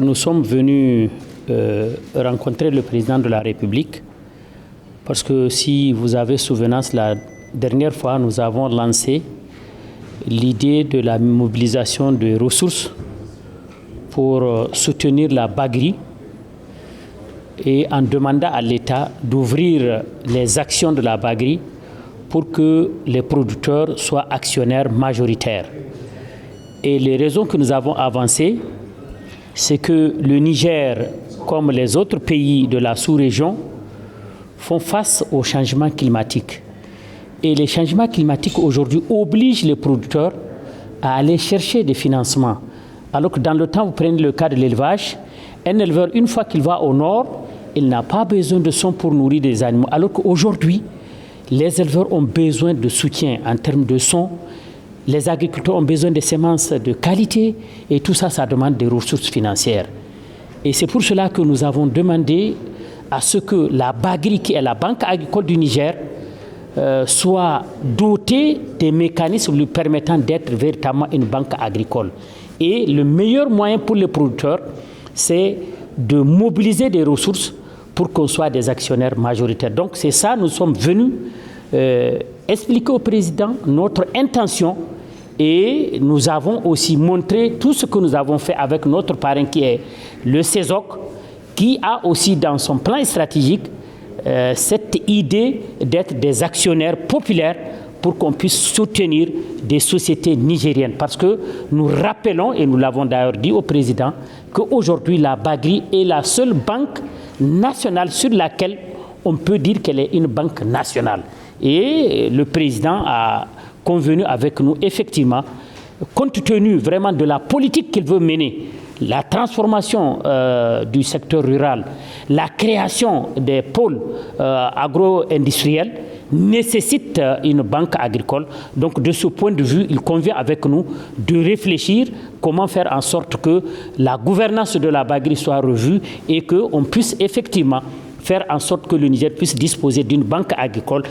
Nous sommes venus rencontrer le président de la République parce que si vous avez souvenance, la dernière fois, nous avons lancé l'idée de la mobilisation de ressources pour soutenir la Bagri et en demandant à l'État d'ouvrir les actions de la Bagri pour que les producteurs soient actionnaires majoritaires. Et les raisons que nous avons avancées, c'est que le Niger, comme les autres pays de la sous-région, font face au changement climatique. Et les changements climatiques aujourd'hui obligent les producteurs à aller chercher des financements. Alors que dans le temps, vous prenez le cas de l'élevage, un éleveur, une fois qu'il va au nord, il n'a pas besoin de son pour nourrir des animaux. Alors qu'aujourd'hui, les éleveurs ont besoin de soutien en termes de son. Les agriculteurs ont besoin de semences de qualité et tout ça, ça demande des ressources financières. Et c'est pour cela que nous avons demandé à ce que la Bagri, qui est la Banque agricole du Niger, soit dotée des mécanismes lui permettant d'être véritablement une banque agricole. Et le meilleur moyen pour les producteurs, c'est de mobiliser des ressources pour qu'on soit des actionnaires majoritaires. Donc c'est ça, nous sommes venus expliquer au président notre intention et nous avons aussi montré tout ce que nous avons fait avec notre parrain qui est le CESOC, qui a aussi dans son plan stratégique cette idée d'être des actionnaires populaires pour qu'on puisse soutenir des sociétés nigériennes. Parce que nous rappelons, et nous l'avons d'ailleurs dit au président, qu'aujourd'hui la Bagri est la seule banque nationale sur laquelle on peut dire qu'elle est une banque nationale. Et le président a convenu avec nous, effectivement, compte tenu vraiment de la politique qu'il veut mener, la transformation du secteur rural, la création des pôles agro-industriels nécessite une banque agricole. Donc de ce point de vue, il convient avec nous de réfléchir comment faire en sorte que la gouvernance de la Bagri soit revue et qu'on puisse effectivement faire en sorte que le Niger puisse disposer d'une banque agricole.